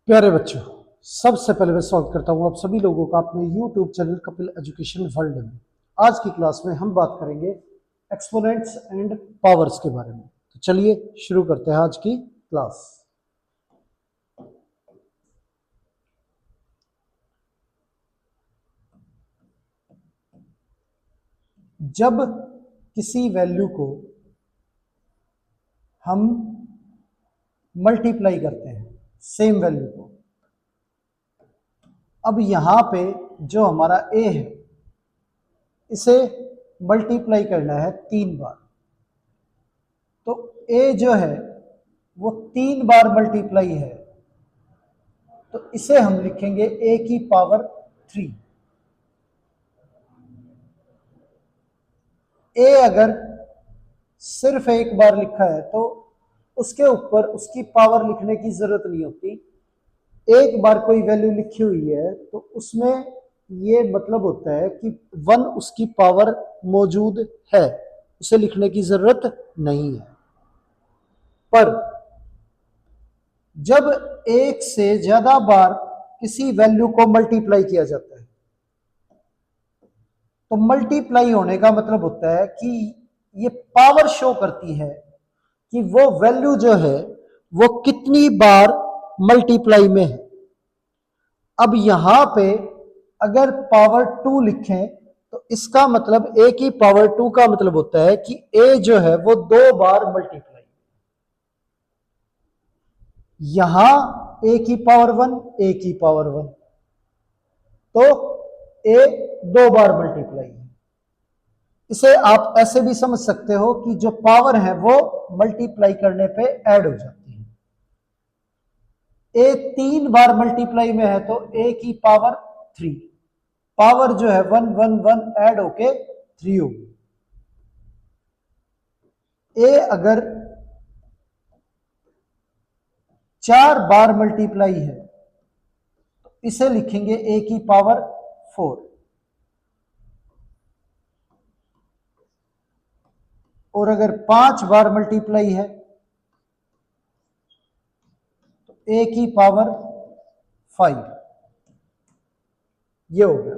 प्यारे बच्चों, सबसे पहले मैं स्वागत करता हूं आप सभी लोगों का अपने YouTube channel Kapil education world में। आज की क्लास में हम बात करेंगे एक्सपोनेंट्स एंड पावर्स के बारे में। तो चलिए शुरू करते हैं आज की क्लास। जब किसी वैल्यू को हम मल्टीप्लाई करते हैं सेम वैल्यू को, अब यहां पे जो हमारा a है इसे मल्टीप्लाई करना है 3 बार। तो a जो है वो 3 बार मल्टीप्लाई है, तो इसे हम लिखेंगे a की पावर 3। a अगर सिर्फ एक बार लिखा है तो उसके ऊपर उसकी पावर लिखने की जरूरत नहीं होती। एक बार कोई वैल्यू लिखी हुई है तो उसमें ये मतलब होता है कि 1 उसकी पावर मौजूद है, उसे लिखने की जरूरत नहीं है। पर जब एक से ज्यादा बार किसी वैल्यू को मल्टीप्लाई किया जाता है तो मल्टीप्लाई होने का मतलब होता है कि ये पावर शो करती है कि वो वैल्यू जो है वो कितनी बार मल्टीप्लाई में है। अब यहां पे अगर पावर 2 लिखें तो इसका मतलब a की पावर 2 का मतलब होता है कि a जो है वो 2 बार मल्टीप्लाई। यहां a की पावर 1, a की पावर 1, तो a 2 बार मल्टीप्लाई है। इसे आप ऐसे भी समझ सकते हो कि जो पावर है वो मल्टीप्लाई करने पे ऐड हो जाती है। a 3 बार मल्टीप्लाई में है तो a की पावर 3, पावर जो है 1 1 1 ऐड होके 3 होगी। a अगर 4 बार मल्टीप्लाई है तो इसे लिखेंगे a की पावर 4। और अगर 5 बार मल्टीप्लाई है तो a की पावर 5। ये हो गया।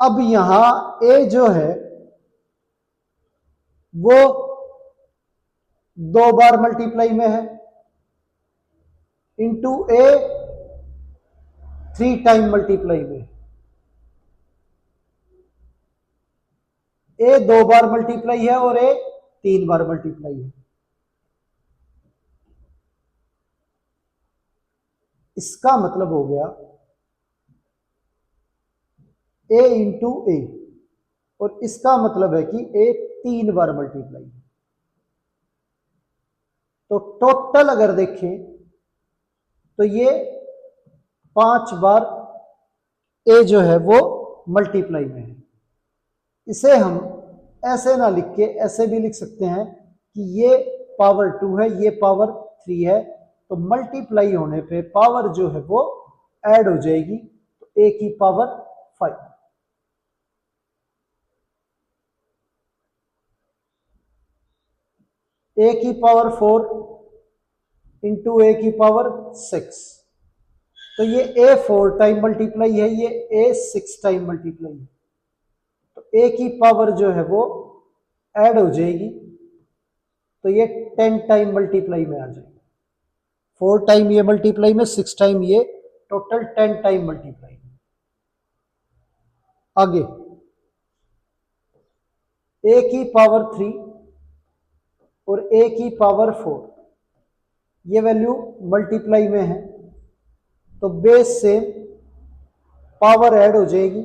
अब यहां a जो है वो 2 बार मल्टीप्लाई में है, इंटू a 3 टाइम मल्टीप्लाई में। a 2 बार मल्टीप्लाई है और a 3 बार मल्टीप्लाई है। इसका मतलब हो गया a इंटू ए, और इसका मतलब है कि a 3 बार मल्टीप्लाई है। तो टोटल अगर देखें तो ये 5 बार a जो है वो मल्टीप्लाई में है। इसे हम ऐसे ना लिख के ऐसे भी लिख सकते हैं कि ये पावर 2 है, ये पावर 3 है, तो मल्टीप्लाई होने पे पावर जो है वो ऐड हो जाएगी, तो a की पावर 5। a की पावर 4 इंटू a की पावर 6, तो ये a 4 टाइम मल्टीप्लाई है, ये a 6 टाइम मल्टीप्लाई है, तो a की पावर जो है वो ऐड हो जाएगी, तो ये 10 टाइम मल्टीप्लाई में आ जाएगी। 4 टाइम ये मल्टीप्लाई में, 6 टाइम ये, टोटल 10 टाइम मल्टीप्लाई में। आगे a की पावर 3 और a की पावर 4, ये वैल्यू मल्टीप्लाई में है, तो बेस से पावर ऐड हो जाएगी,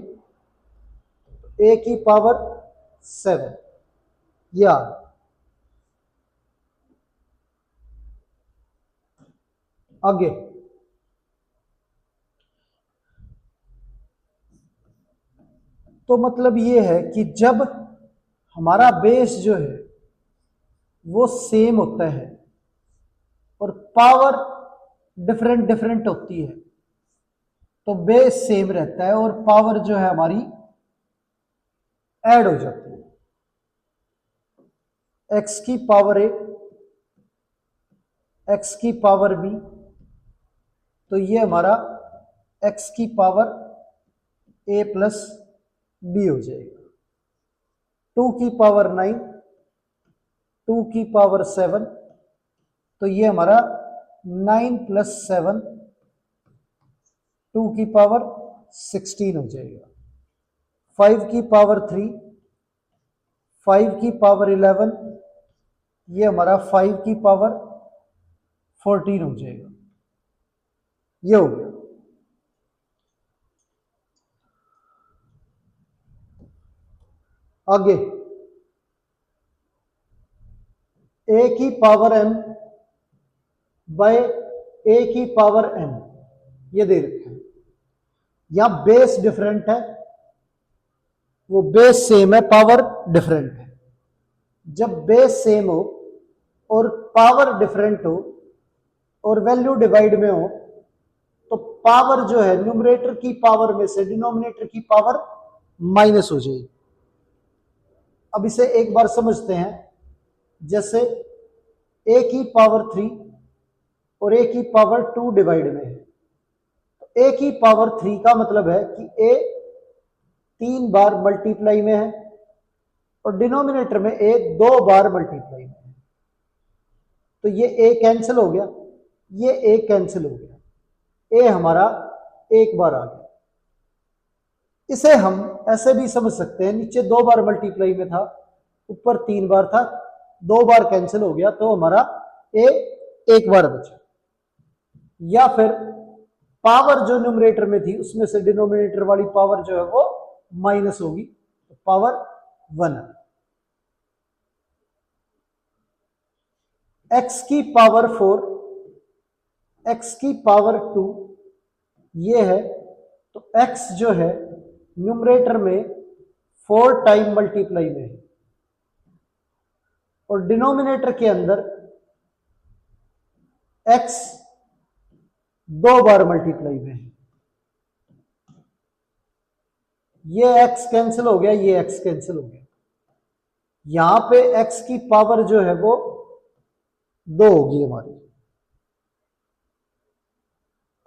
a की पावर 7 ये आ गया। आगे तो मतलब ये है कि जब हमारा बेस जो है वो सेम होता है और पावर डिफरेंट डिफरेंट होती है, तो बेस सेम रहता है और पावर जो है हमारी ऐड हो जाती है। x की पावर 8 x की पावर b, तो ये हमारा x की पावर a प्लस b हो जाएगा। 2 की पावर 9, 2 की पावर 7, तो ये हमारा 9 प्लस 7, 2 की पावर 16 हो जाएगा। 5 की पावर 3, 5 की पावर 11, ये हमारा 5 की पावर 14 हो जाएगा। ये हो गया। आगे a की पावर m बाय a की पावर n, ये दे रखा है। यहां बेस डिफरेंट है, वो बेस सेम है, पावर डिफरेंट है। जब बेस सेम हो और पावर डिफरेंट हो और वैल्यू डिवाइड में हो, तो पावर जो है न्यूमरेटर की पावर में से डिनोमिनेटर की पावर माइनस हो जाएगी। अब इसे एक बार समझते हैं। जैसे a की पावर 3 और a की पावर 2 डिवाइड में है, तो a की पावर 3 का मतलब है कि a 3 बार मल्टीप्लाई में है और डिनोमिनेटर में a 2 बार मल्टीप्लाई में है। तो ये a कैंसिल हो गया, ये a कैंसिल हो गया, a हमारा एक बार आ गया। इसे हम ऐसे भी समझ सकते हैं, नीचे 2 बार मल्टीप्लाई में था, ऊपर 3 बार था, 2 बार कैंसिल हो गया, तो हमारा a एक बार बचा। या फिर पावर जो न्यूमरेटर में थी उसमें से डिनोमिनेटर वाली पावर जो है वो माइनस होगी, तो पावर 1 है। x की पावर 4, x की पावर 2 ये है, तो x जो है न्यूमरेटर में 4 टाइम मल्टीप्लाई में है और डिनोमिनेटर के अंदर x 2 बार मल्टीप्लाई में है। ये x कैंसिल हो गया, ये x कैंसिल हो गया। यहां पे x की पावर जो है वो 2 होगी हमारी।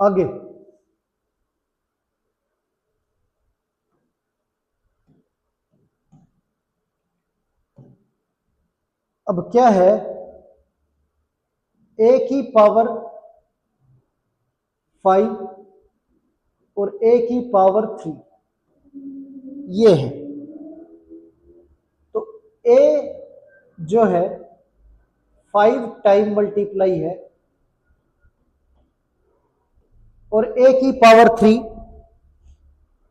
आगे अब क्या है, a की पावर 5 और a की पावर 3 ये है। तो a जो है 5 टाइम मल्टीप्लाई है और a की पावर 3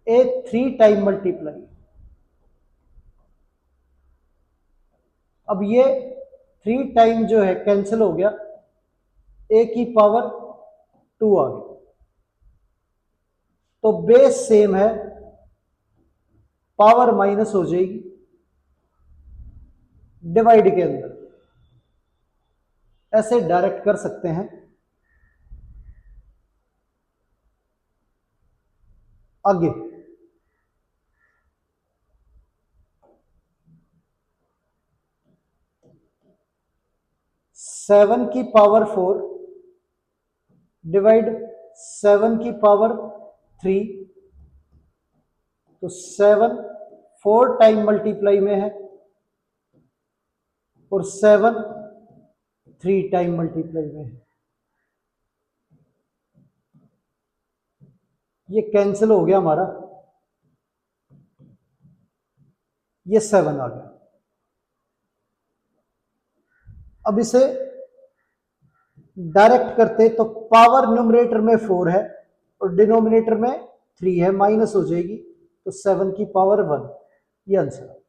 a 3 टाइम मल्टीप्लाई। अब ये 3 टाइम जो है कैंसिल हो गया, a की पावर 2 आ गई। तो बेस सेम है, पावर माइनस हो जाएगी डिवाइड के अंदर। ऐसे डायरेक्ट कर सकते हैं। आगे 7 की पावर 4 डिवाइड 7 की पावर 3, तो 7 4 टाइम मल्टीप्लाई में है और 7 3 टाइम मल्टीप्लाई में है। ये कैंसिल हो गया हमारा, ये 7 आ गया। अब इसे डायरेक्ट करते तो पावर न्यूमरेटर में 4 है और डिनोमिनेटर में 3 है, माइनस हो जाएगी, तो 7 की पावर 1, ये आंसर।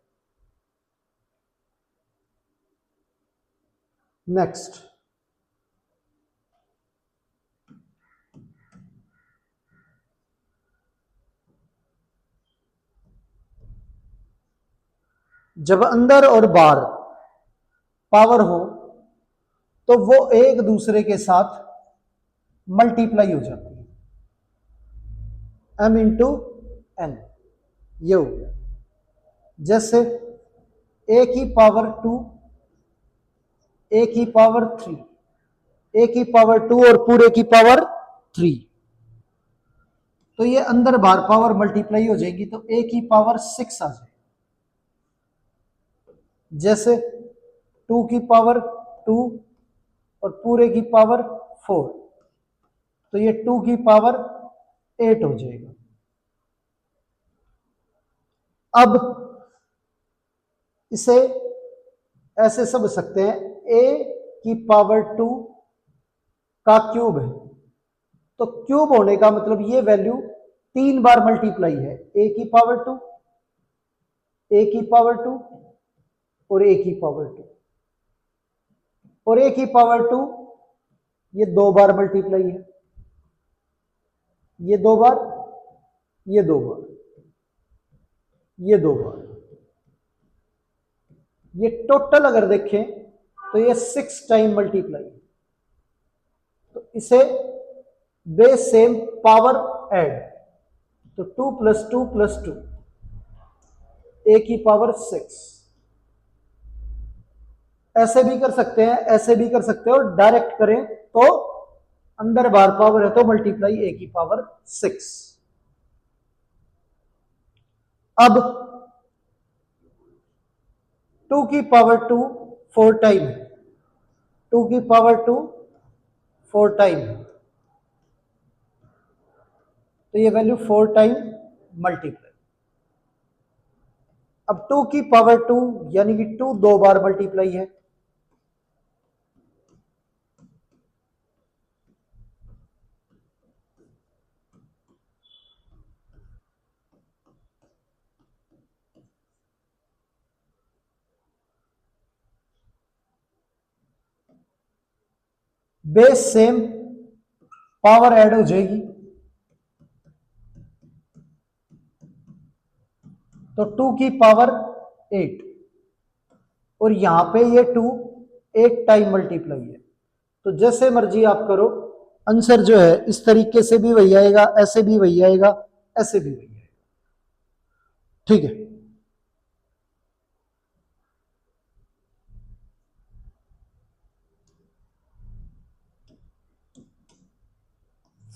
नेक्स्ट जब अंदर और बाहर पावर हो तो वो एक दूसरे के साथ मल्टीप्लाई हो जाती है, m इंटू एन, ये हो गया। जैसे a की पावर 2, a की पावर 3, ए की पावर 2 और पूरे की पावर 3, तो ये अंदर बाहर पावर मल्टीप्लाई हो जाएगी, तो ए की पावर 6 आ जाएगी। जैसे 2 की पावर 2 और पूरे की पावर 4, तो ये 2 की पावर 8 हो जाएगा। अब इसे ऐसे समझ सकते हैं, ए की पावर 2 का क्यूब है, तो क्यूब होने का मतलब ये वैल्यू 3 बार मल्टीप्लाई है, ए की पावर 2, ए की पावर 2 और ए की पावर 2, और ए की पावर 2 ये 2 बार मल्टीप्लाई है, ये 2 बार, ये 2 बार, ये 2 बार, ये टोटल अगर देखें तो ये 6 टाइम मल्टीप्लाई, तो इसे बेस सेम पावर ऐड, तो 2 + 2 + 2 ए की पावर 6। ऐसे भी कर सकते हैं, ऐसे भी कर सकते हो, डायरेक्ट करें तो अंदर बार पावर है तो मल्टीप्लाई ए की पावर 6। अब 2 की पावर 2 4 टाइम है, 2 की पावर 2 4 टाइम है, तो ये वैल्यू 4 टाइम मल्टीप्लाई। अब 2 की पावर 2 यानी कि 2 2 बार मल्टीप्लाई है, बेस सेम पावर ऐड हो जाएगी, तो 2 की पावर 8, और यहां पे ये 2 8 टाइम मल्टीप्लाई है, तो जैसे मर्जी आप करो, आंसर जो है इस तरीके से भी वही आएगा, ऐसे भी वही आएगा, ऐसे भी वही आएगा। ठीक है,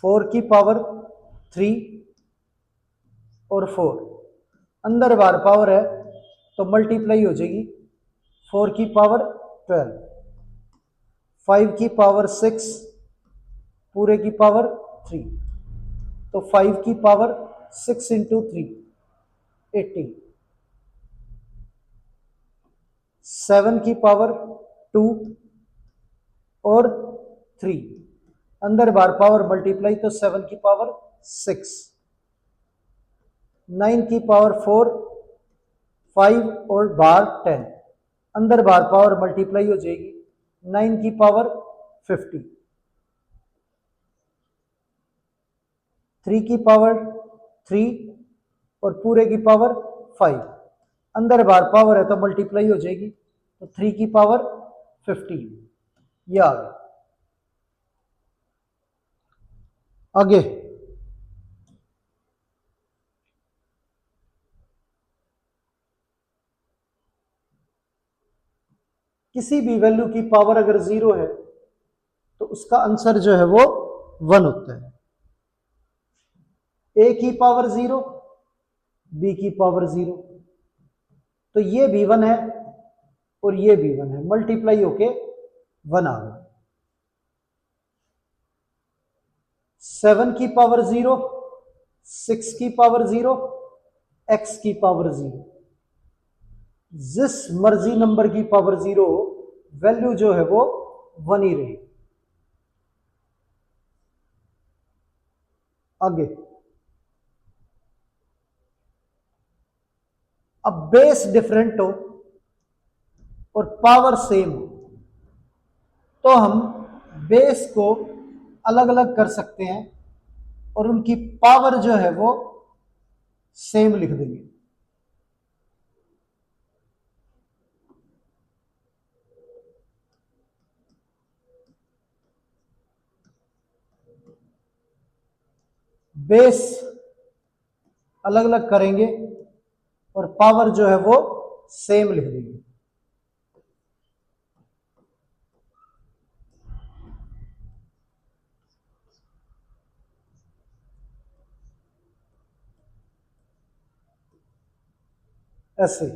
फोर की पावर 3 और 4, अंदर बार पावर है तो मल्टीप्लाई हो जाएगी, 4 की पावर 12, 5 की पावर 6 पूरे की पावर 3, तो 5 की पावर 6 × 3 18, 7 की पावर 2 और 3, अंदर बार पावर मल्टीप्लाई तो 7 की पावर 6, 9 की पावर 4, 5 और बार 10, अंदर बार पावर मल्टीप्लाई हो जाएगी, 9 की पावर 50, 3 की पावर 3 और पूरे की पावर 5, अंदर बार पावर है तो मल्टीप्लाई हो जाएगी, तो 3 की पावर 15, ये आ गया। आगे किसी भी वैल्यू की पावर अगर 0 है तो उसका आंसर जो है वो 1 होता है। ए की पावर 0, बी की पावर 0, तो ये भी 1 है और ये भी 1 है, मल्टीप्लाई होके 1 आ गया। 7 की पावर 0, 6 की पावर 0, x की पावर 0, जिस मर्जी नंबर की पावर 0 वैल्यू जो है वो 1 ही रहेगी। आगे अब बेस डिफरेंट हो और पावर सेम हो तो हम बेस को अलग अलग कर सकते हैं और उनकी पावर जो है वो सेम लिख देंगे। बेस अलग अलग करेंगे और पावर जो है वो सेम लिख देंगे। ऐसे।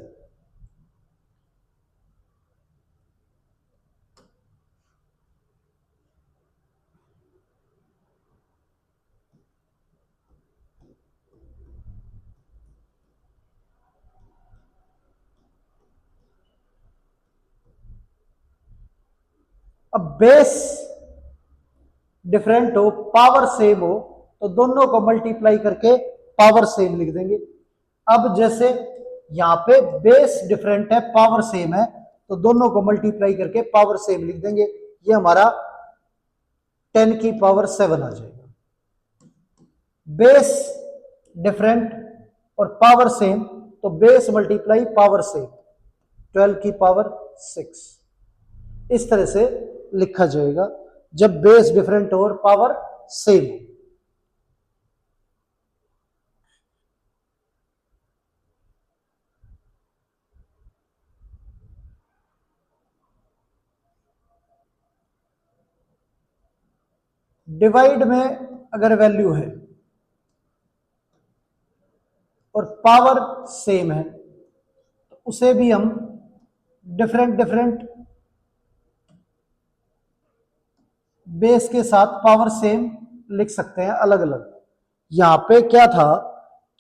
अब बेस डिफरेंट हो, पावर सेम हो, तो दोनों को मल्टीप्लाई करके पावर सेम लिख देंगे। अब जैसे यहां पे बेस डिफरेंट है, पावर सेम है, तो दोनों को मल्टीप्लाई करके पावर सेम लिख देंगे। ये हमारा 10⁻7 आ जाएगा। बेस डिफरेंट और पावर सेम, तो बेस मल्टीप्लाई पावर सेम, 12⁻6। इस तरह से लिखा जाएगा जब बेस डिफरेंट हो और पावर सेम हो। डिवाइड में अगर वैल्यू है और पावर सेम है, तो उसे भी हम डिफरेंट डिफरेंट बेस के साथ पावर सेम लिख सकते हैं, अलग अलग। यहां पे क्या था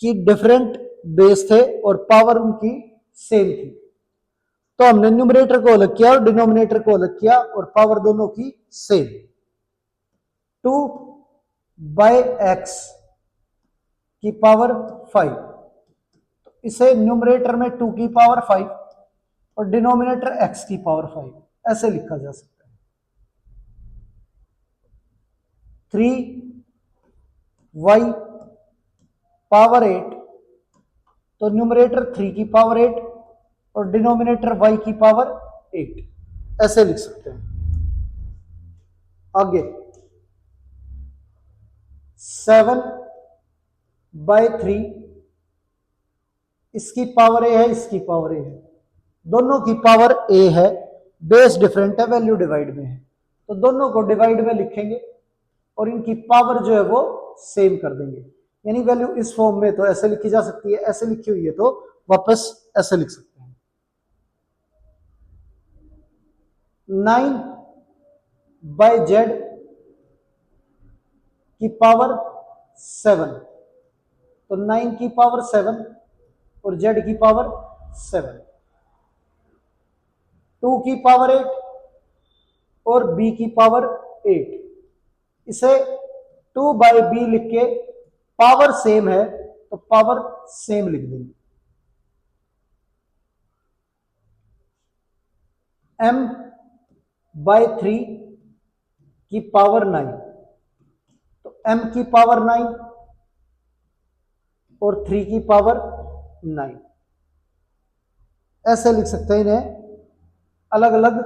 कि डिफरेंट बेस थे और पावर उनकी सेम थी, तो हमने न्यूमरेटर को अलग किया और डिनोमिनेटर को अलग किया और पावर दोनों की सेम। 2/x की पावर 5, तो इसे न्यूमरेटर में 2 की पावर 5 और डिनोमिनेटर x की पावर 5, ऐसे लिखा जा सकता है। 3y पावर 8, तो न्यूमरेटर 3 की पावर 8 और डिनोमिनेटर y की पावर 8, ऐसे लिख सकते हैं। आगे 7/3, इसकी पावर a है, इसकी पावर a है, दोनों की पावर a है, बेस डिफरेंट है, वैल्यू डिवाइड में है, तो दोनों को डिवाइड में लिखेंगे और इनकी पावर जो है वो सेम कर देंगे। यानी वैल्यू इस फॉर्म में तो ऐसे लिखी जा सकती है, ऐसे लिखी हुई है तो वापस ऐसे लिख सकते हैं। 9/z की पावर 7, तो 9 की पावर 7 और z की पावर 7, 2 की पावर 8 और b की पावर 8, इसे 2/b लिख के पावर सेम है तो पावर सेम लिख देंगे। m/3 की पावर 9, तो m की पावर 9 और 3 की पावर 9, ऐसे लिख सकते हैं इन्हें अलग अलग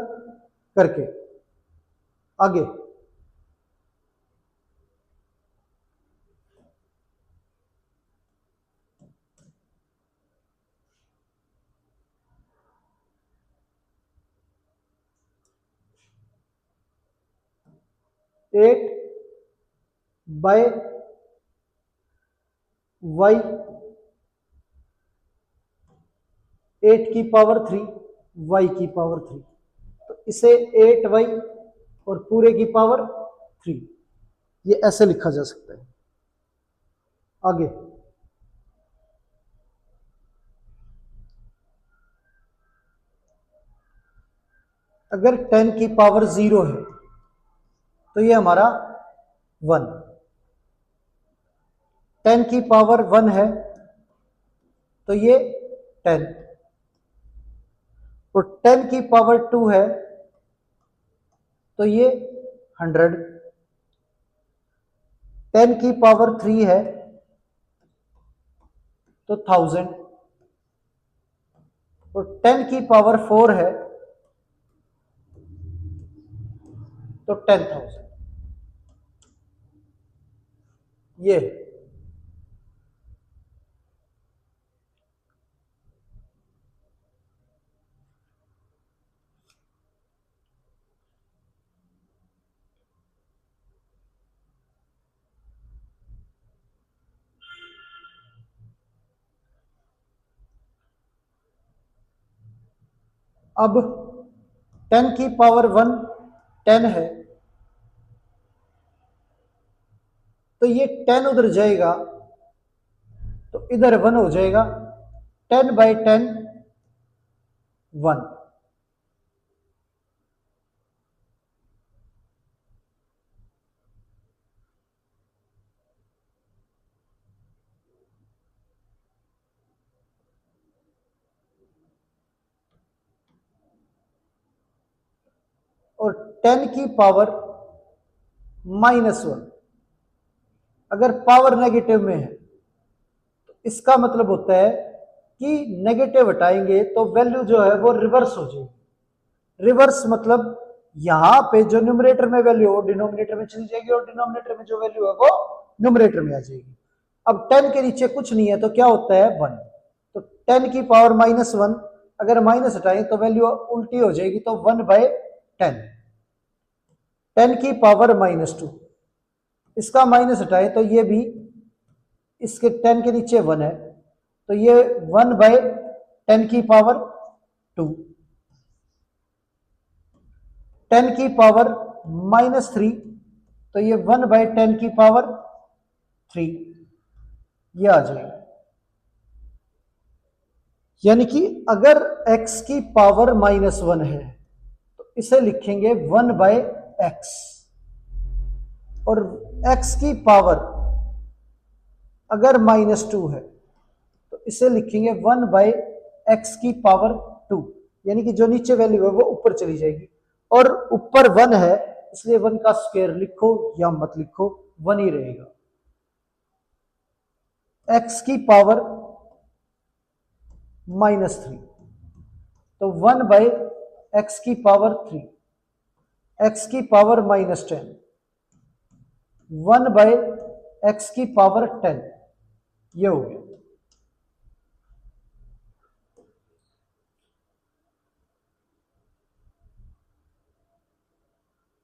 करके। आगे 8/y 8 की पावर 3, y की पावर 3, तो इसे 8y और पूरे की पावर 3, ये ऐसे लिखा जा सकता है। आगे अगर 10 की पावर 0 है तो ये हमारा 1, 10 की पावर 1 है तो ये 10, और 10 की पावर 2 है तो ये 100, 10 की पावर 3 है तो 1000, और 10 की पावर 4 है तो 10,000। ये अब 10 की पावर 1 10 है, तो ये 10 उधर जाएगा तो इधर 1 हो जाएगा। 10/10 1। और 10 की पावर -1 अगर पावर नेगेटिव में है तो इसका मतलब होता है कि नेगेटिव हटाएंगे तो वैल्यू जो है वो रिवर्स हो जाएगी। रिवर्स मतलब यहां पे जो न्यूमरेटर में वैल्यू हो डिनोमिनेटर में चली जाएगी और डिनोमिनेटर में जो वैल्यू है वो न्यूमरेटर में आ जाएगी। अब 10 के नीचे कुछ नहीं है तो क्या होता है 1। तो 10 की पावर -1 अगर माइनस हटाएं तो वैल्यू उल्टी हो जाएगी, तो 1/10। 10 की पावर -2 इसका माइनस हटाएं तो ये भी इसके 10 के नीचे 1 है, तो ये 1/10 की पावर 2। 10 की पावर -3 तो ये 1/10 की पावर 3 ये आ जाएगा। यानी कि अगर x की पावर -1 है तो इसे लिखेंगे 1/x, और x की पावर अगर -2 है तो इसे लिखेंगे 1/x की पावर 2। यानी कि जो नीचे वैल्यू है वो ऊपर चली जाएगी, और ऊपर 1 है इसलिए 1 का स्क्वायर लिखो या मत लिखो 1 ही रहेगा। x की पावर -3 तो 1/x की पावर 3। x की पावर -10 1/x की पावर 10 ये हो गया।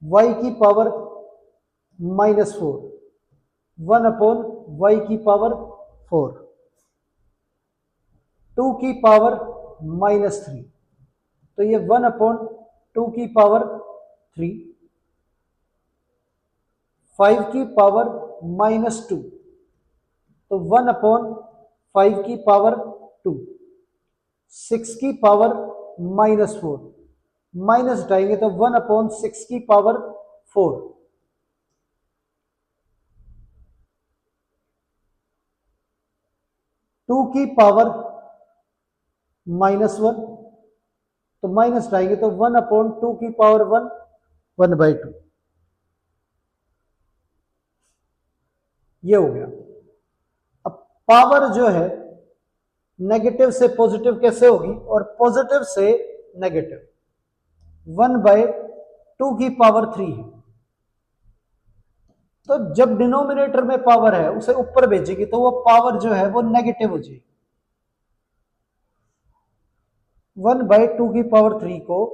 y की पावर -4 1/y की पावर 4। 2 की पावर -3 तो ये 1/2 की पावर 3। 5 की पावर -2 तो 1/5 की पावर 2। 6 की पावर -4 माइनस हटाएंगे तो 1/6 की पावर 4। 2 की पावर -1 तो माइनस हटाएंगे तो 1/2 की पावर 1 1/2 ये हो गया। अब पावर जो है नेगेटिव से पॉजिटिव कैसे होगी, और पॉजिटिव से नेगेटिव 1/2 की पावर 3 है, तो जब डिनोमिनेटर में पावर है उसे ऊपर भेजेगी तो वो पावर जो है वो नेगेटिव हो जाएगी। 1/2 की पावर 3 को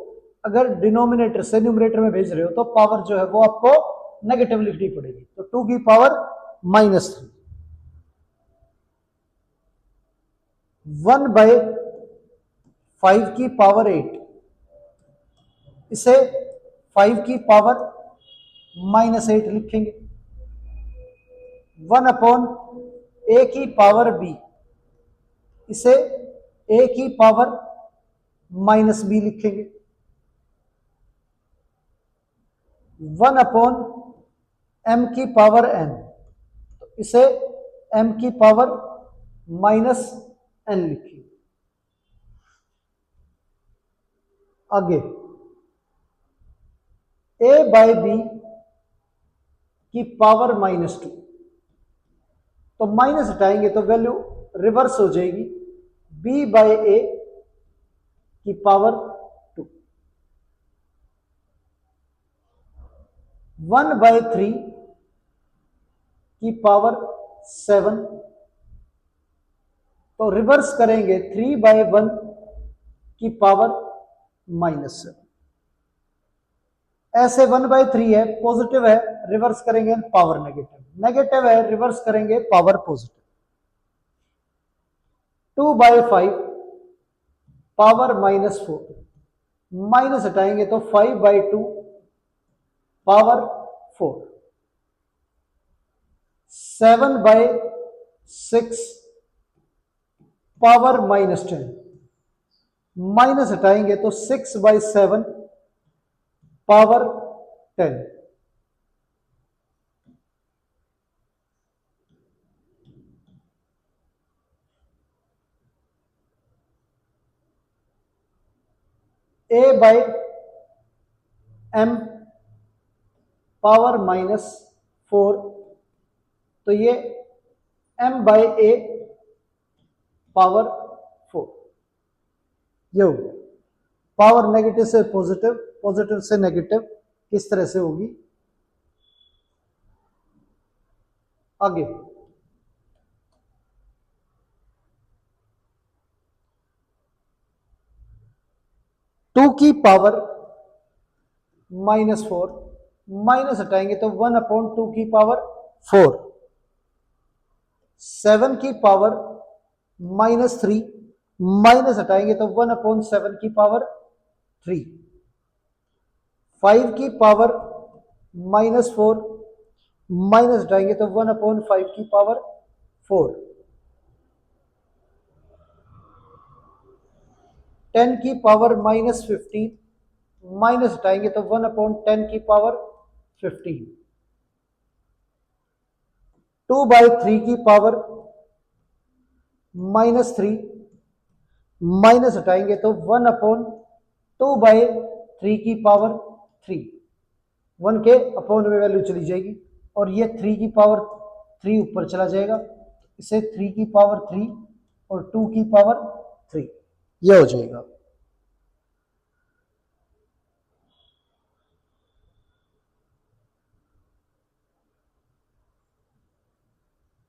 अगर डिनोमिनेटर से न्यूमरेटर में भेज रहे हो तो पावर जो है वो आपको नेगेटिव लिखनी पड़ेगी, तो 2 की पावर -3। 1/5 की पावर 8 इसे 5 की पावर -8 लिखेंगे। 1/a की पावर b इसे a की पावर -b लिखेंगे। 1/m की पावर n तो इसे m की पावर -n लिखेंगे। आगे a/b की पावर -2 तो माइनस हटाएंगे तो वैल्यू रिवर्स हो जाएगी, b/a की पावर 2। 1/3 की पावर 7 तो रिवर्स करेंगे 3/1 की पावर -7। ऐसे 1/3 है पॉजिटिव है रिवर्स करेंगे पावर नेगेटिव, नेगेटिव है रिवर्स करेंगे पावर पॉजिटिव। 2/5 पावर -4 माइनस हटाएंगे तो 5/2 पावर 4, 7/6 पावर -10, माइनस हटाएंगे तो 6/7 पावर 10, a/m पावर -4, तो ये m/a पावर 4, ये हो गया। पावर नेगेटिव से पॉजिटिव, पॉजिटिव से नेगेटिव किस तरह से होगी आगे। 2 की पावर -4, माइनस हटाएंगे तो 1/2 की पावर 4, 7 की पावर -3, माइनस हटाएंगे तो 1/7 की पावर 3, 5 की पावर -4, माइनस हटाएंगे तो 1/5 की पावर 4, 10 की पावर -15, माइनस हटाएंगे तो 1/10 की पावर 15, 2/3 की पावर -3, माइनस हटाएंगे तो 1/2/3 की पावर 3, 1 के अपॉन में वैल्यू चली जाएगी और ये 3 की पावर 3 ऊपर चला जाएगा, इसे 3 की पावर 3 और 2 की पावर 3, यह हो जाएगा।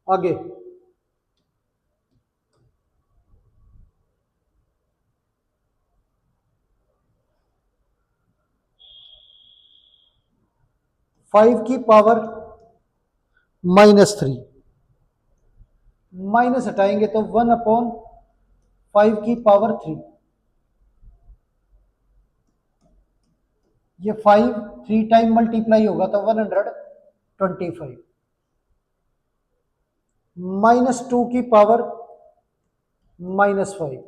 आगे 5 की पावर -3, माइनस हटाएंगे तो 1/5 की पावर 3, ये 5 3 टाइम मल्टीप्लाई होगा तो 125, -2 की पावर -5,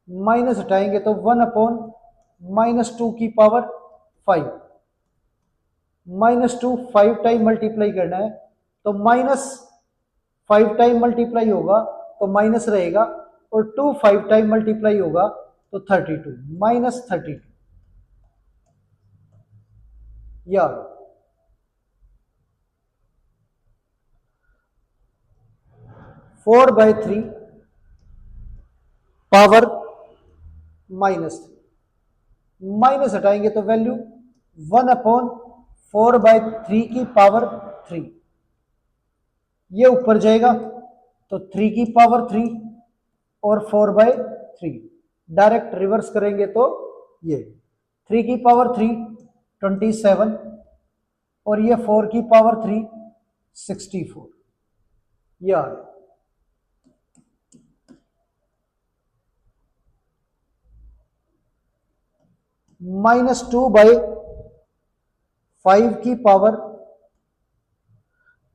माइनस हटाएंगे तो 1/-2 की पावर 5, -2 5 टाइम मल्टीप्लाई करना है तो -5 टाइम मल्टीप्लाई होगा तो माइनस रहेगा और 2 5 टाइम मल्टीप्लाई होगा तो 32, -32, या 4/3 पावर -3, माइनस हटाएंगे तो वैल्यू 1/4/3 की पावर 3, ये ऊपर जाएगा तो 3 की पावर 3 और 4/3, डायरेक्ट रिवर्स करेंगे तो ये 3 की पावर 3 27 और ये 4 की पावर 3 64, ये आ गया। -2/5 की पावर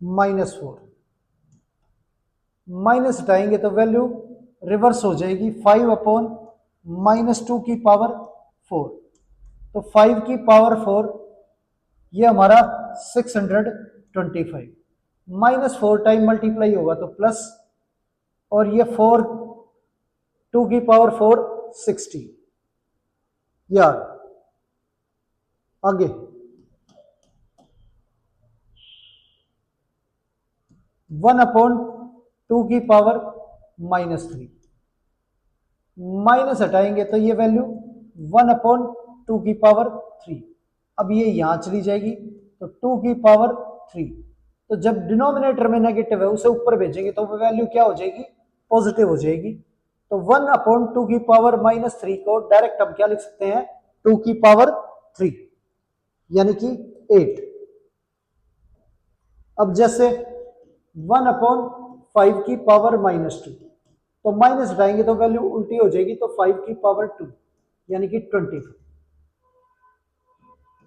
-4, माइनस हटाएंगे तो वैल्यू रिवर्स हो जाएगी, 5/-2 की पावर 4, तो 5 की पावर 4 ये हमारा 625, -4 टाइम मल्टीप्लाई होगा तो प्लस, और ये 4 2 की पावर 4 60, यार आगे 1/2 की पावर -3, माइनस हटाएंगे तो ये वैल्यू 1/2 की पावर 3, अब ये यहां चली जाएगी तो 2 की पावर 3, तो जब डिनोमिनेटर में नेगेटिव है उसे ऊपर भेजेंगे तो वो वैल्यू क्या हो जाएगी, पॉजिटिव हो जाएगी। तो 1/2 की पावर -3 को डायरेक्ट हम क्या लिख सकते हैं, 2 की पावर 3 यानी कि 8। अब जैसे 1/5 की पावर -2, तो माइनस हटाएंगे तो वैल्यू उल्टी हो जाएगी तो 5 की पावर 2 यानी कि 25।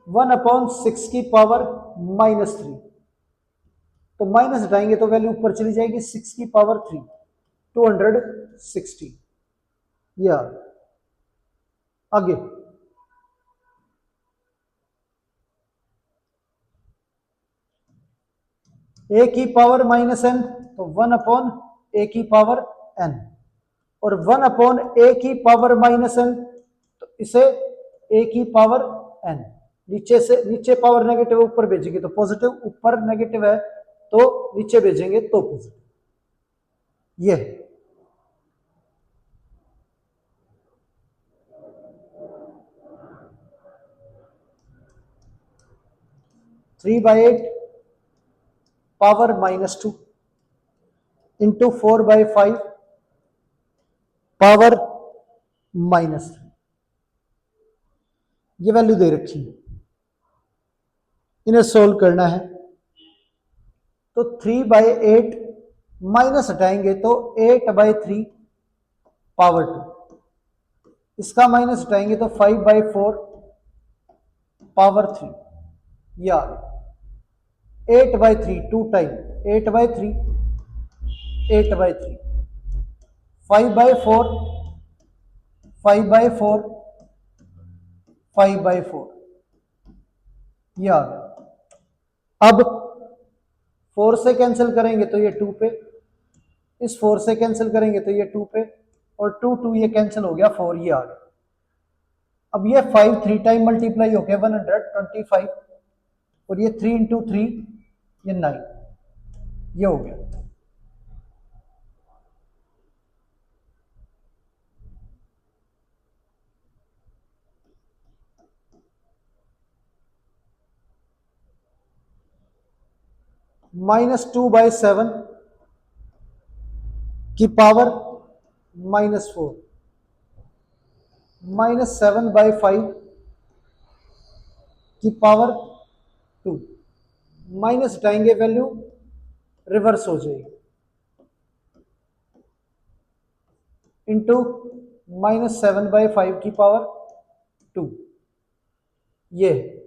1/6 की पावर -3, तो माइनस हटाएंगे तो वैल्यू ऊपर चली जाएगी 6 की पावर 3, 260। या आगे a की पावर -n, तो 1/a की पावर n, और 1/a की पावर -n, तो इसे a की पावर n, नीचे से नीचे पावर नेगेटिव ऊपर भेजेंगे तो पॉजिटिव, ऊपर नेगेटिव है तो नीचे भेजेंगे तो पॉजिटिव। ये 3/8 पावर -2 इंटू 4/5 पावर -3, ये वैल्यू दे रखी है, इन्हें सोल्व करना है। तो 3/8 माइनस हटाएंगे तो 8/3 पावर 2, इसका माइनस हटाएंगे तो 5/4 पावर 3, या 8/3 2 टाइम 8/3 8/3, 5/4 5/4 5/4, ये आ गया। अब 4 से कैंसिल करेंगे तो ये 2 पे, इस 4 से कैंसिल करेंगे तो ये 2 पे, और 2 2 ये कैंसिल हो गया, 4 ये आ गया। अब ये 5 3 टाइम मल्टीप्लाई हो गया 125, और ये 3 इंटू 3 ये 9, ये हो गया। -2/7 की पावर -4, -7/5 की पावर 2, माइनस हटाएंगे वैल्यू रिवर्स हो जाएगी, इंटू -7/5 की पावर 2, ये।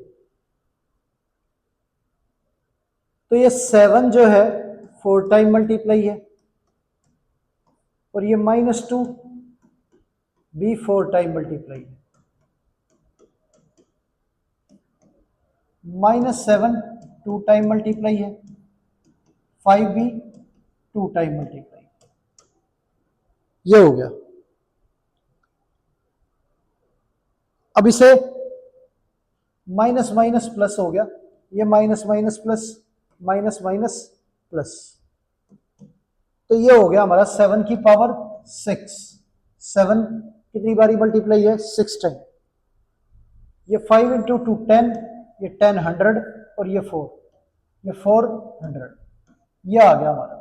तो ये 7 जो है 4 टाइम मल्टीप्लाई है, और ये -2 भी 4 टाइम मल्टीप्लाई है, -7 2 टाइम मल्टीप्लाई है, 5 भी 2 टाइम मल्टीप्लाई, ये हो गया। अब इसे माइनस माइनस प्लस हो गया, ये minus minus plus, minus minus plus, तो ये हो गया हमारा 7 की पावर 6। 7 कितनी बारी मल्टीप्लाई है? 6 टाइम। ये 5 इंटू 2 10, ये 10 100, और ये 4, ये 400, ये आ गया हमारा।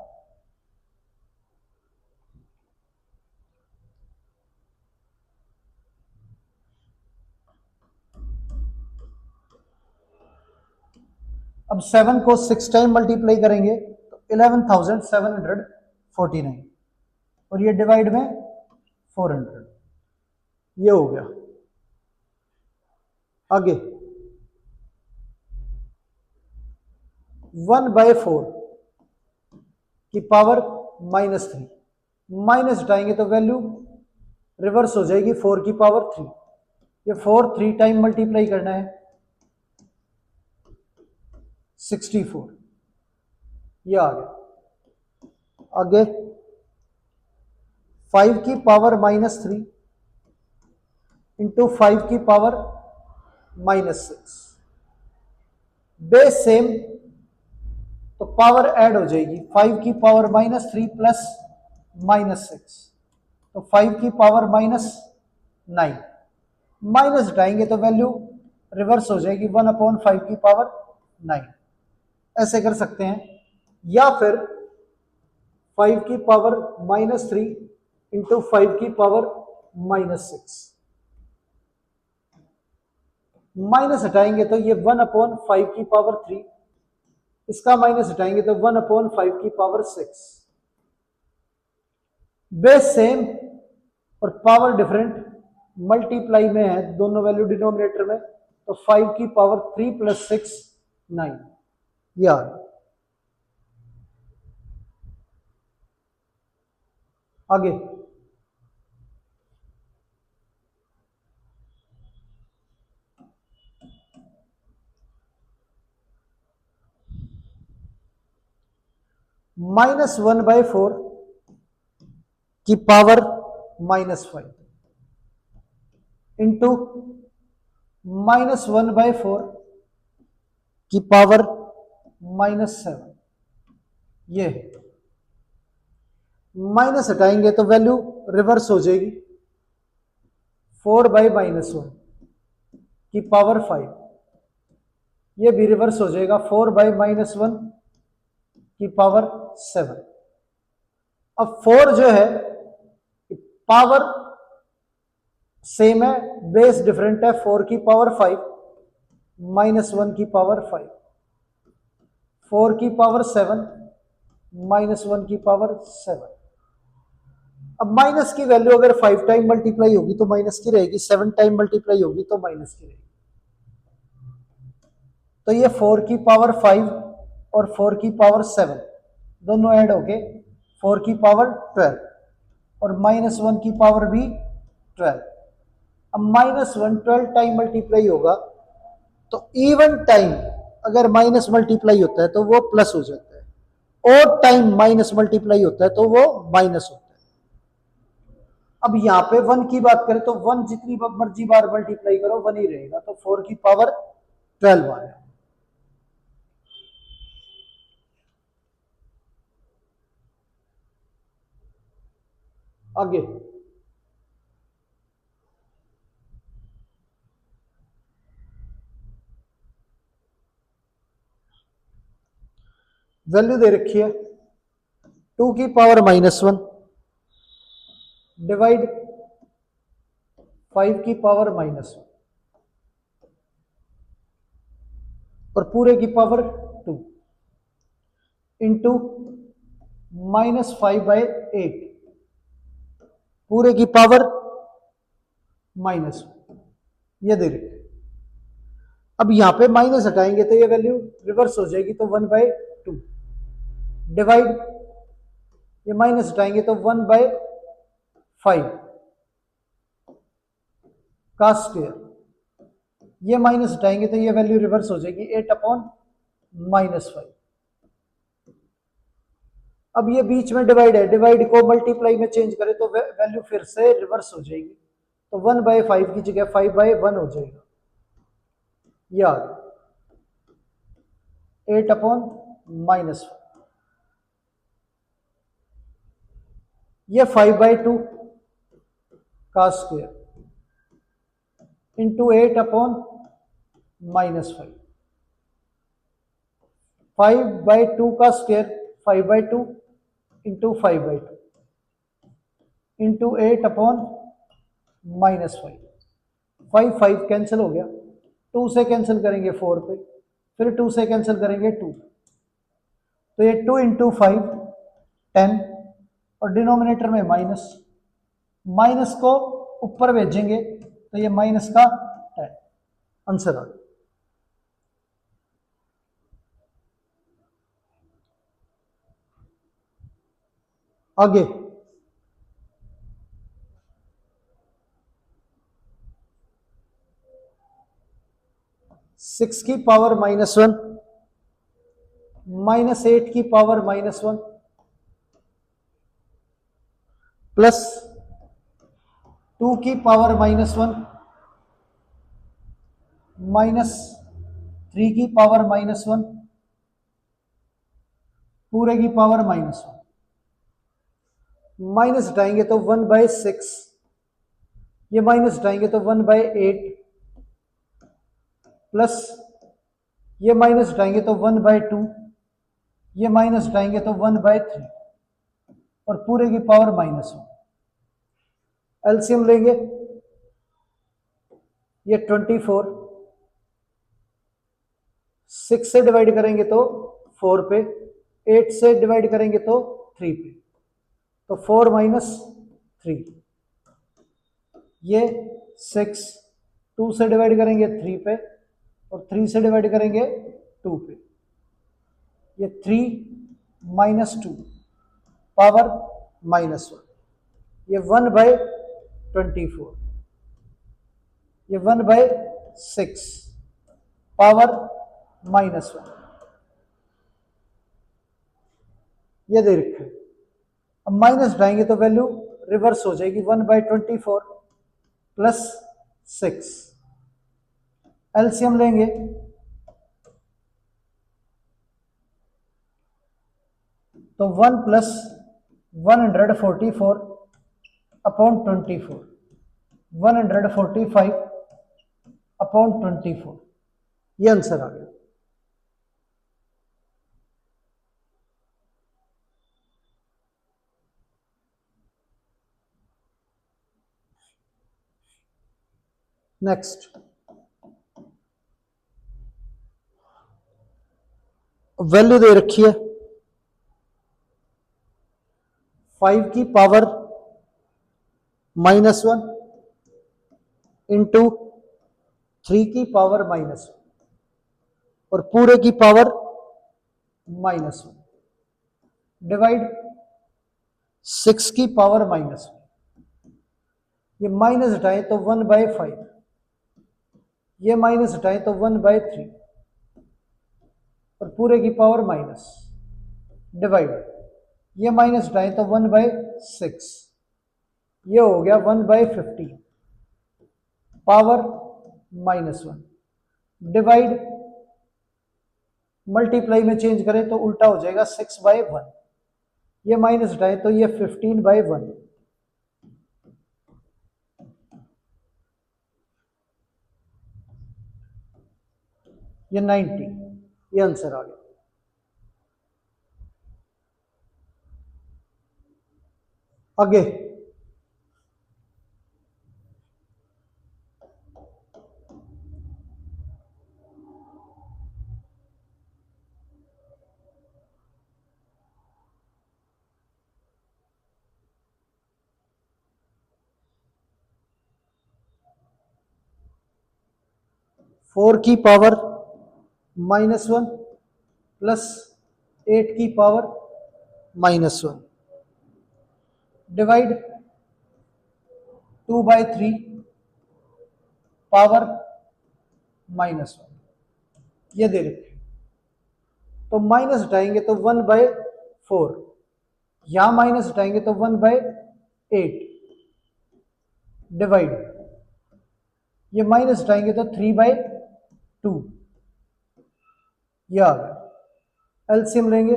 अब 7 को 6 टाइम मल्टीप्लाई करेंगे तो 11,749, और ये डिवाइड में 400, ये हो गया। आगे 1/4 की पावर -3, माइनस हटाएंगे तो वैल्यू रिवर्स हो जाएगी 4 की पावर 3, ये 4 3 टाइम मल्टीप्लाई करना है 64, ये आ गया। आगे 5 की पावर -3 इंटू 5 की पावर -6, बेस सेम तो पावर ऐड हो जाएगी, 5 की पावर -3 प्लस -6, तो 5 की पावर -9, माइनस हटाएंगे तो वैल्यू रिवर्स हो जाएगी 1/5 की पावर 9, ऐसे कर सकते हैं। या फिर 5 की पावर -3 इंटू 5 की पावर -6, माइनस हटाएंगे तो ये 1/5 की पावर 3, इसका माइनस हटाएंगे तो 1/5 की पावर 6, बेस सेम और पावर डिफरेंट, मल्टीप्लाई में है, दोनों वैल्यू डिनोमिनेटर में, तो 5 की पावर 3 प्लस 6 9, ये आ गया। आगे -1/4 की पावर -5 इंटू -1/4 की पावर -7, ये माइनस हटाएंगे तो वैल्यू रिवर्स हो जाएगी, 4/-1 की पावर 5, ये भी रिवर्स हो जाएगा, 4/-1 की पावर 7। अब 4 जो है पावर सेम है, बेस डिफरेंट है, 4 की पावर 5 -1 की पावर 5, 4 की पावर 7 -1 की पावर 7। अब माइनस की वैल्यू अगर 5 टाइम मल्टीप्लाई होगी तो माइनस की रहेगी, 7 टाइम मल्टीप्लाई होगी तो माइनस की रहेगी। तो ये 4 की पावर 5 और 4 की पावर 7 दोनों ऐड होके 4 की पावर 12 और -1 की पावर भी 12। अब -1 12 टाइम मल्टीप्लाई होगा तो इवन टाइम अगर माइनस मल्टीप्लाई होता है तो वो प्लस हो जाता है, और टाइम माइनस मल्टीप्लाई होता है तो वो माइनस होता है। अब यहाँ पे 1 की बात करें तो 1 जितनी मर्जी बार मल्टीप्लाई करो 1 ही रहेगा, तो 4 की पावर 12 आया। आगे वैल्यू दे रखी है 2 की पावर -1 डिवाइड 5 की पावर -1 और पूरे की पावर 2 इंटू -5/8 पूरे की पावर -1, ये दे रखी है। अब यहां पे माइनस हटाएंगे तो ये वैल्यू रिवर्स हो जाएगी, तो 1/2 डिवाइड, ये माइनस हटाएंगे तो 1/5 का स्क्वायर, ये माइनस हटाएंगे तो ये वैल्यू रिवर्स हो जाएगी, 8/-5। अब ये बीच में डिवाइड है, डिवाइड को मल्टीप्लाई में चेंज करें तो वैल्यू फिर से रिवर्स हो जाएगी, तो 1/5 की जगह 5/1 हो जाएगा, ये आ गया 8/-5। ये 5/2 का स्क्वायर इंटू 8/-5, 5/2 का स्क्वायर 5/2 इंटू 5/2 इंटू 8/-5, 5 कैंसिल हो गया, 2 से कैंसिल करेंगे 4 पे, फिर 2 से कैंसिल करेंगे 2, तो ये 2 इंटू 5 10 और डिनोमिनेटर में माइनस, माइनस को ऊपर भेजेंगे तो ये माइनस का 10 आंसर आ गया। आगे 6 की पावर -1 -8 की पावर -1 प्लस 2 की पावर -1 -3 की पावर -1 पूरे की पावर -1, माइनस हटाएंगे तो 1/6, ये माइनस हटाएंगे तो 1/8 प्लस ये माइनस हटाएंगे तो 1/2, ये माइनस हटाएंगे तो 1/3 और पूरे की पावर -1। एलसीएम लेंगे, ये 24, 6 से डिवाइड करेंगे तो 4 पे, 8 से डिवाइड करेंगे तो 3 पे, तो 4 - 3, ये 6, 2 से डिवाइड करेंगे 3 पे और 3 से डिवाइड करेंगे 2 पे, ये 3 माइनस 2 पावर -1, ये 1/24, ये 1/6 पावर -1, ये दे रखा है। अब माइनस हटाएंगे तो वैल्यू रिवर्स हो जाएगी, 1/24 प्लस 6, एलसीएम लेंगे तो 1 प्लस 144 अपॉन 24, 145 अपॉन 24, ये आंसर आ गया। नेक्स्ट, वैल्यू दे रखी है 5 की पावर -1 इंटू 3 की पावर -1 और पूरे की पावर -1 डिवाइड 6 की पावर -1, ये माइनस हटाए तो 1/5, ये माइनस हटाए तो 1/3 और पूरे की पावर माइनस डिवाइड, ये माइनस हटाए तो 1/6, ये हो गया 1/15 पावर -1 डिवाइड, मल्टीप्लाई में चेंज करें तो उल्टा हो जाएगा 6/1, ये माइनस हटाए तो ये 15/1, ये 90, ये आंसर आ गया। आगे, फोर की पावर -1 प्लस 8 की पावर -1 डिवाइड 2/3 पावर -1, ये दे रखे, तो माइनस हटाएंगे तो 1/4, यहां माइनस हटाएंगे तो 1/8 डिवाइड, ये माइनस हटाएंगे तो 3/2, ये आ गया। एलसीएम लेंगे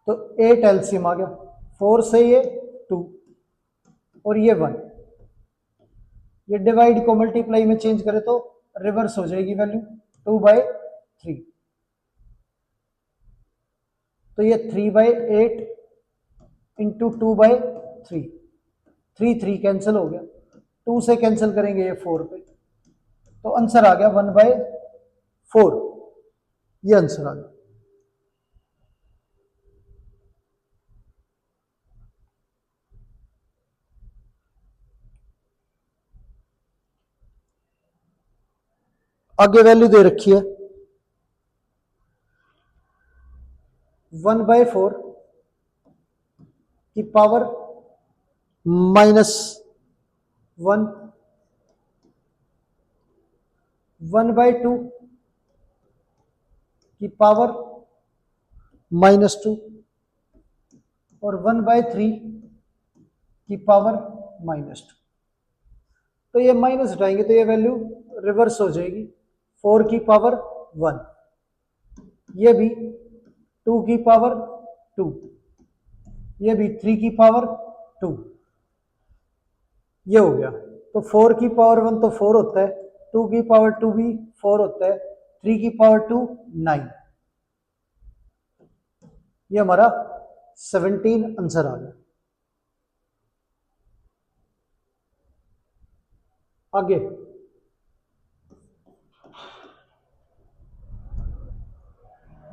तो 8 एलसीएम आ गया, 4 से ये 2 और ये 1, ये डिवाइड को मल्टीप्लाई में चेंज करें तो रिवर्स हो जाएगी वैल्यू 2/3, तो ये 3/8 इंटू 2/3, 3 कैंसिल हो गया, 2 से कैंसिल करेंगे ये 4 पे, तो आंसर आ गया 1/4, ये आंसर आ गया। आगे वैल्यू दे रखी है 1/4 की पावर -1, 1/2 की पावर -2 और 1/3 की पावर -2, तो ये माइनस हटाएंगे तो ये वैल्यू रिवर्स हो जाएगी, 4 की पावर 1, ये भी 2 की पावर 2, ये भी 3 की पावर 2, ये हो गया। तो 4 की पावर 1 तो 4 होता है, 2 की पावर 2 भी 4 होता है, 3 की पावर 2 9, ये हमारा 17 आंसर आ गया। आगे,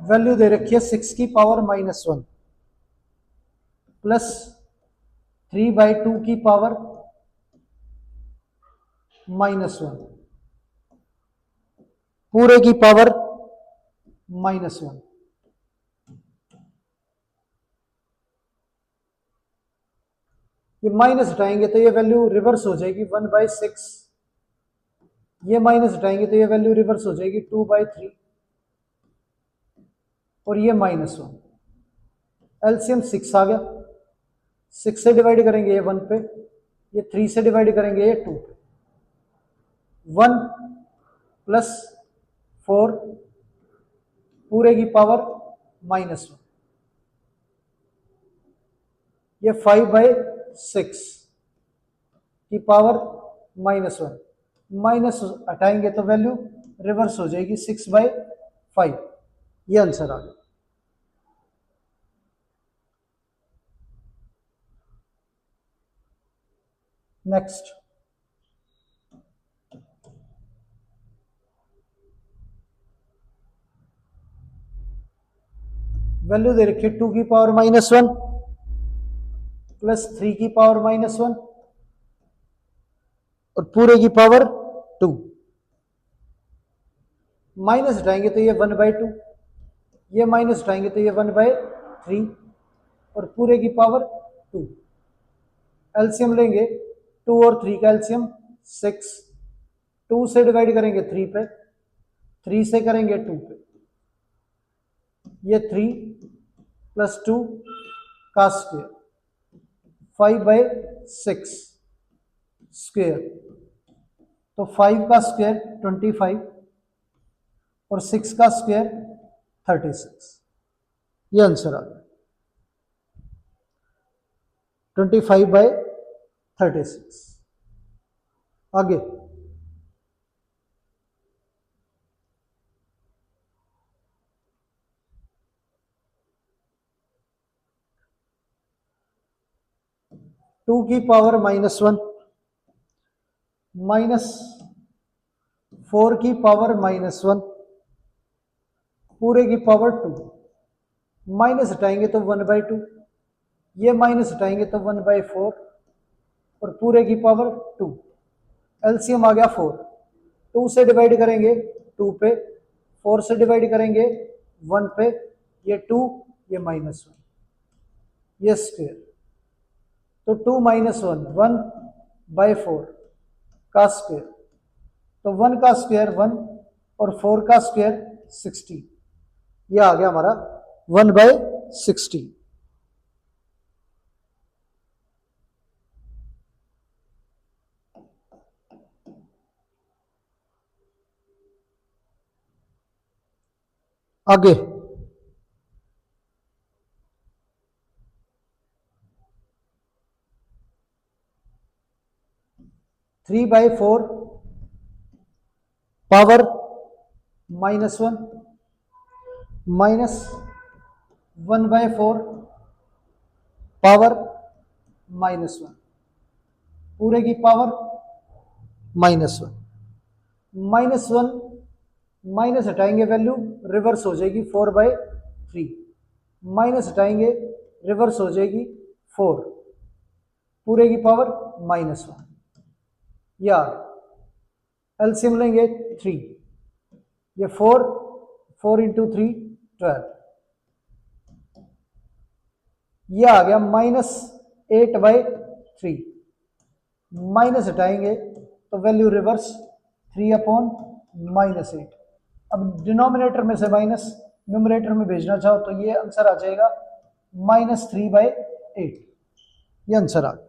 वैल्यू दे रखी है 6 की पावर -1 प्लस 3/2 की पावर -1, पूरे की पावर -1। ये माइनस हटाएंगे तो ये वैल्यू रिवर्स हो जाएगी 1/6। ये माइनस हटाएंगे तो ये वैल्यू रिवर्स हो जाएगी 2/3 और ये -1। एलसीएम 6 आ गया। 6 से डिवाइड करेंगे ये 1 पे, ये 3 से डिवाइड करेंगे ये 2 पे। 1 + 4 पूरे की पावर -1। ये 5/6 की पावर -1। माइनस हटाएंगे तो वैल्यू रिवर्स हो जाएगी 6/5। ये आंसर आ गया। नेक्स्ट वैल्यू दे रखी 2 की पावर -1 + 3 की पावर -1 और पूरे की पावर 2। माइनस हटाएंगे तो ये 1/2, ये माइनस हटाएंगे तो ये 1/3 और पूरे की पावर 2। एलसीएम लेंगे 2 और 3 का एलसीएम 6। 2 से डिवाइड करेंगे 3 पे, 3 से करेंगे 2 पे, ये 3 + 2 का स्क्वायर 5/6 स्क्वायर। तो 5 का स्क्वायर 25 और 6 का स्क्वायर 36। ये आंसर आ गया 25/36। आगे 2 की पावर -1 -4 की पावर -1 पूरे की पावर 2। माइनस हटाएंगे तो 1/2, ये माइनस हटाएंगे तो 1/4 और पूरे की पावर 2। एलसीएम आ गया 4। 2 से डिवाइड करेंगे 2 पे, 4 से डिवाइड करेंगे 1 पे, ये 2, ये -1, ये स्क्वायर। तो 2 - 1 1/4 का स्क्वायर। तो 1 का स्क्वायर 1 और 4 का स्क्वायर 60। ये आ गया हमारा 1/60। आगे 3/4 पावर -1 -1/4 पावर -1 पूरे की पावर -1। -1 माइनस हटाएंगे वैल्यू रिवर्स हो जाएगी 4/3। माइनस हटाएंगे रिवर्स हो जाएगी 4 पूरे की पावर -1। या एलसीएम लेंगे 3, ये 4 4 × 3 12। यह आ गया -8/3। माइनस हटाएंगे तो वैल्यू रिवर्स 3/-8। अब डिनोमिनेटर में से माइनस न्यूमरेटर में भेजना चाहो तो ये आंसर आ जाएगा -3/8। ये आंसर आ गया।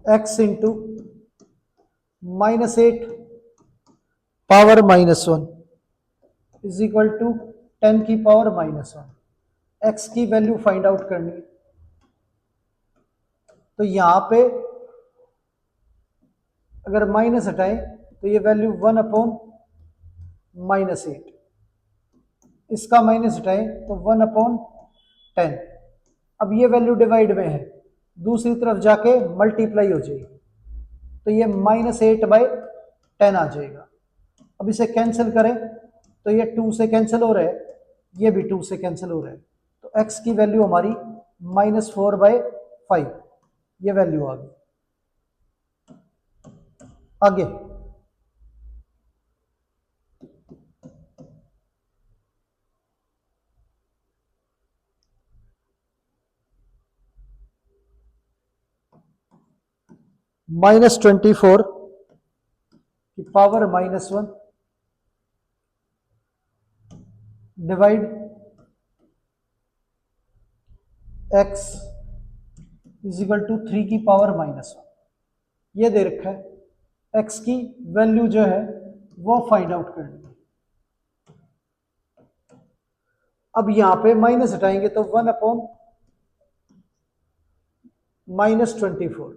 x × -8 power -1 is equal to 10 की पावर -1। x की वैल्यू फाइंड आउट करनी है। तो यहां पे अगर माइनस हटाएं तो ये वैल्यू 1/-8, इसका माइनस हटाएं तो 1/10। अब ये वैल्यू डिवाइड में है, दूसरी तरफ जाके मल्टीप्लाई हो जाएगी, तो ये -8/10 आ जाएगा। अब इसे कैंसिल करें तो ये 2 से कैंसिल हो रहा है, ये भी 2 से कैंसिल हो रहा है, तो x की वैल्यू हमारी -4/5, ये वैल्यू आ गई। आगे -24 की पावर -1 डिवाइड x = 3 की पावर -1, ये दे रखा है। x की वैल्यू जो है वो फाइंड आउट करनी है। अब यहां पे माइनस हटाएंगे तो 1/-24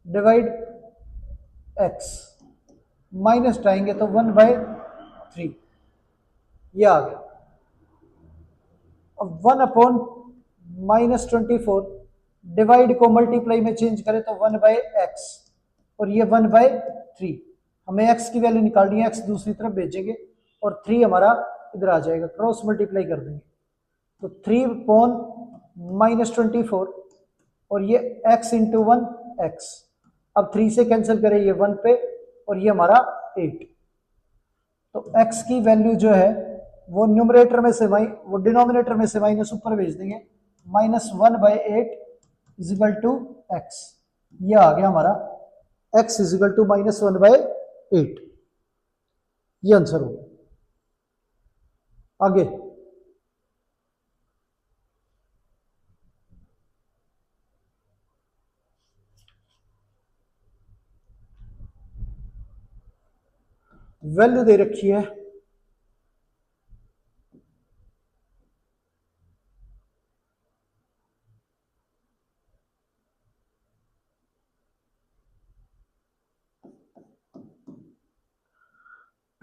डिवाइड x, माइनस हटाएंगे तो 1/3, ये आ गया। अब 1/-24 डिवाइड को मल्टीप्लाई में चेंज करें तो 1/x, और ये 1/3। हमें x की वैल्यू निकालनी है, x दूसरी तरफ भेजेंगे और 3 हमारा इधर आ जाएगा, क्रॉस मल्टीप्लाई कर देंगे तो 3/-24 और ये x इंटू 1 x। अब 3 से कैंसिल करें ये 1 पे, और ये हमारा 8। तो x की वैल्यू जो है वो न्यूमरेटर में से वो डिनोमिनेटर में से माइनस ऊपर भेज देंगे, -1/8 = x। ये आ गया हमारा x = -1/8, ये आंसर हो गया। आगे वैल्यू दे रखी है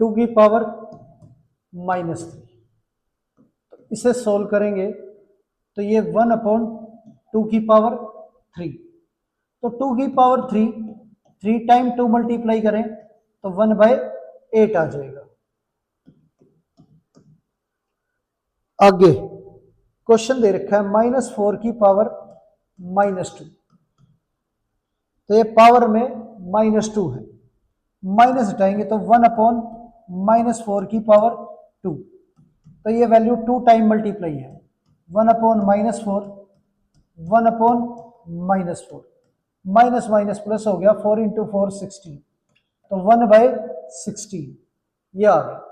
टू की पावर -3। तो इसे सोल्व करेंगे तो ये 1/2 की पावर 3, तो 2 की पावर 3, 3 टाइम 2 मल्टीप्लाई करें तो 1/8 आ जाएगा। आगे क्वेश्चन दे रखा है -4 की पावर -2, तो ये पावर में -2 है, माइनस हटाएंगे तो 1/-4 की पावर 2, तो ये वैल्यू 2 टाइम मल्टीप्लाई है, 1/-4, 1/-4, माइनस माइनस प्लस हो गया, 4 × 4 16, तो 1/16 ये आ गया।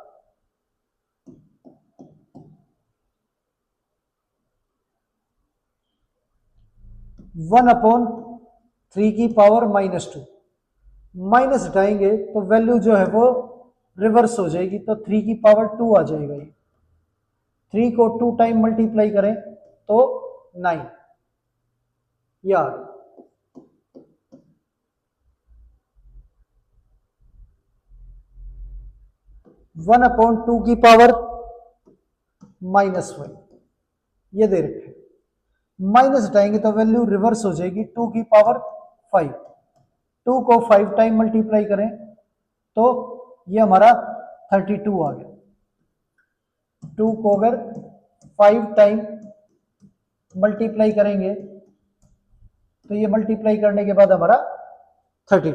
1/3 की पावर -2, माइनस हटाएंगे तो वैल्यू जो है वो रिवर्स हो जाएगी, तो 3 की पावर 2 आ जाएगा। ये 3 को 2 टाइम मल्टीप्लाई करें तो 9, ये आ गया। 1/2 की पावर -1, ये दे रखे, माइनस हटाएंगे तो वैल्यू रिवर्स हो जाएगी, 2 की पावर 5, 2 को 5 टाइम मल्टीप्लाई करें तो ये हमारा 32 आ गया। 2 को अगर 5 टाइम मल्टीप्लाई करेंगे तो ये मल्टीप्लाई करने के बाद हमारा 32,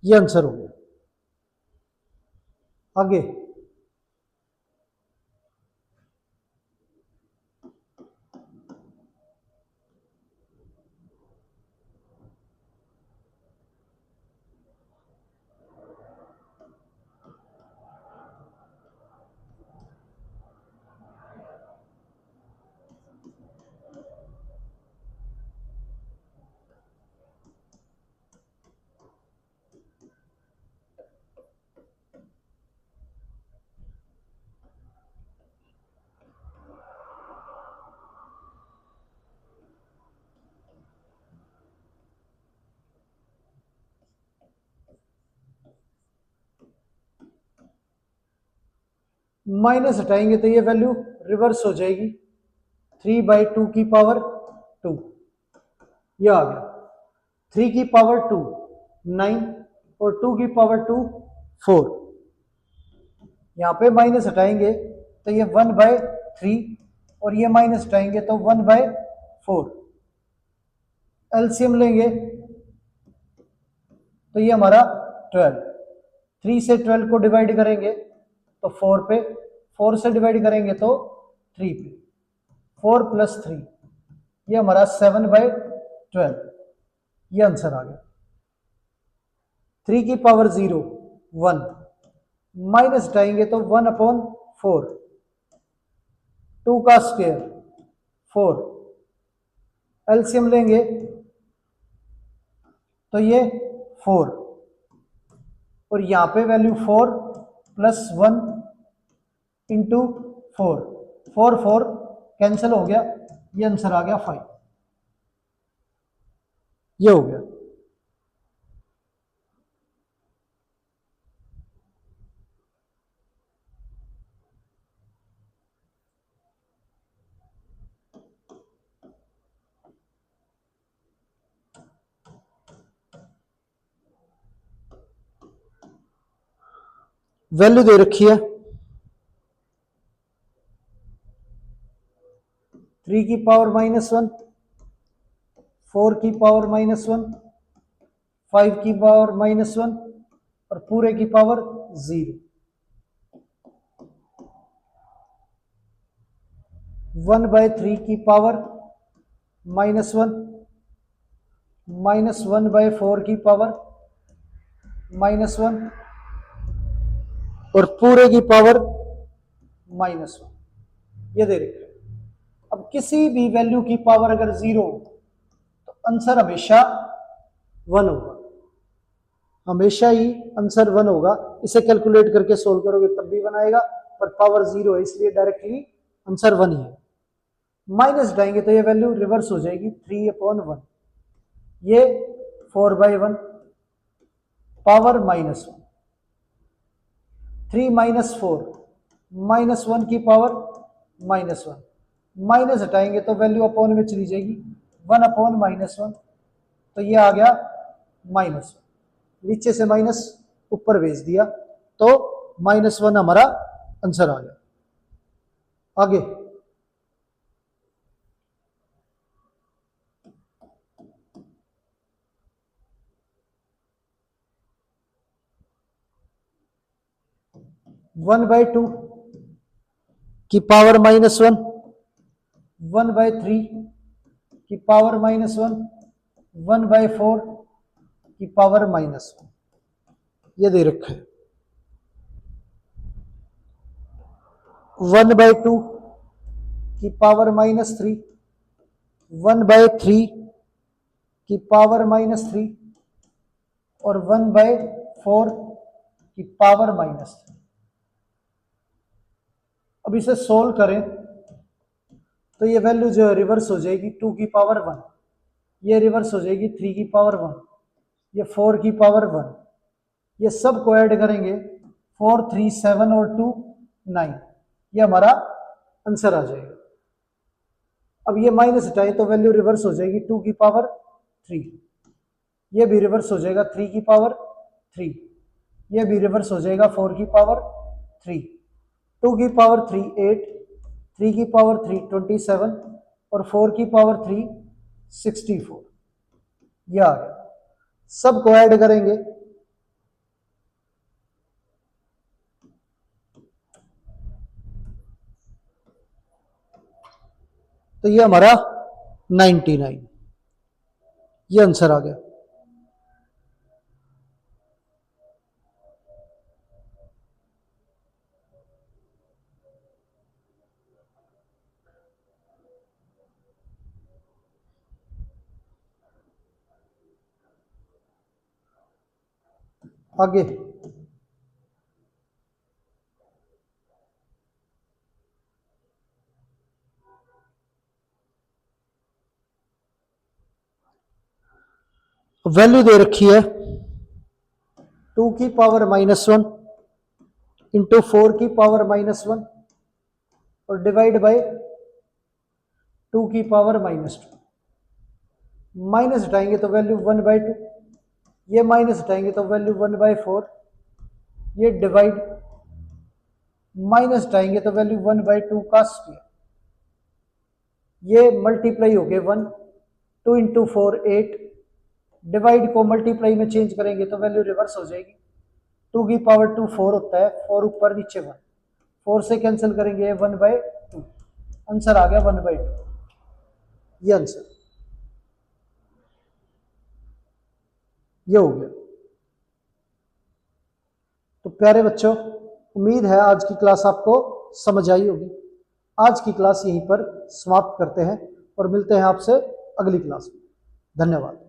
ये आंसर हो गया। आगे माइनस हटाएंगे तो ये वैल्यू रिवर्स हो जाएगी, 3/2 की पावर 2, ये आ गया। 3 की पावर 2 9 और 2 की पावर 2 4। यहां पे माइनस हटाएंगे तो ये 1/3 और ये माइनस हटाएंगे तो 1/4। एलसीएम लेंगे तो ये हमारा 12। 3 से 12 को डिवाइड करेंगे तो 4 पे, 4 से डिवाइड करेंगे तो 3 पे, 4 + 3, ये हमारा 7/12, ये आंसर आ गया। 3 की पावर 0 1, माइनस हटाएंगे तो 1/4, 2 का स्क्वायर 4, एलसीएम लेंगे तो ये 4 और यहां पे वैल्यू 4 + 1 इंटू 4, 4 4 कैंसिल हो गया, ये आंसर आ गया 5, ये हो गया। वैल्यू दे रखी है 3 की पावर -1, 4 की पावर -1, 5 की पावर -1 और पूरे की पावर 0। 1/3 की पावर -1, -1/4 की पावर -1 और पूरे की पावर -1, ये दे रखे। अब किसी भी वैल्यू की पावर अगर 0 हो तो आंसर हमेशा 1 होगा, हमेशा ही आंसर 1 होगा। इसे कैलकुलेट करके सोल्व करोगे तब भी 1 आएगा, पर पावर 0 है इसलिए डायरेक्टली आंसर 1 ही है। माइनस हटाएंगे तो ये वैल्यू रिवर्स हो जाएगी, 3/1, ये 4/1 पावर -1, 3 - 4 -1 की पावर -1, माइनस हटाएंगे तो वैल्यू अपॉन में चली जाएगी, 1/-1, तो ये आ गया -1, नीचे से माइनस ऊपर भेज दिया तो -1 हमारा आंसर आ गया। आगे 1/2 की पावर -1, 1/3 की पावर -1, 1/4 की पावर -1, ये दे रखा है। 1/2 की पावर -3, 1/3 की पावर -3 और 1/4 की पावर -3। अब इसे सोल्व करें तो ये वैल्यू जो है रिवर्स हो जाएगी, 2 की पावर 1, ये रिवर्स हो जाएगी 3 की पावर 1, ये 4 की पावर 1, ये सब को ऐड करेंगे 4 3 7 और 2 9, ये हमारा आंसर आ जाएगा। अब ये माइनस हटाए तो वैल्यू रिवर्स हो जाएगी, 2 की पावर 3, ये भी रिवर्स हो जाएगा 3 की पावर 3, ये भी रिवर्स हो जाएगा 4 की पावर 3, 2 की पावर 3 8, 3 की पावर 3 27 और 4 की पावर 3 64, यह आ गया। सबको ऐड करेंगे तो ये हमारा 99, ये आंसर आ गया। आगे वैल्यू दे रखी है 2 की पावर -1, इंटू 4 की पावर -1 और डिवाइड बाय 2 की पावर -2। माइनस हटाएंगे तो वैल्यू 1/2, ये माइनस हटाएंगे तो वैल्यू 1/4, ये डिवाइड, माइनस हटाएंगे तो वैल्यू 1/2 का स्क्वायर, ये मल्टीप्लाई हो गए 1, 2 इंटू 4 8, डिवाइड को मल्टीप्लाई में चेंज करेंगे तो वैल्यू रिवर्स हो जाएगी, 2 की पावर 2 4 होता है, 4 ऊपर नीचे 1, 4 से कैंसिल करेंगे 1/2, आंसर आ गया 1/2, ये आंसर, ये हो गया। तो प्यारे बच्चों, उम्मीद है आज की क्लास आपको समझ आई होगी। आज की क्लास यहीं पर समाप्त करते हैं और मिलते हैं आपसे अगली क्लास में। धन्यवाद।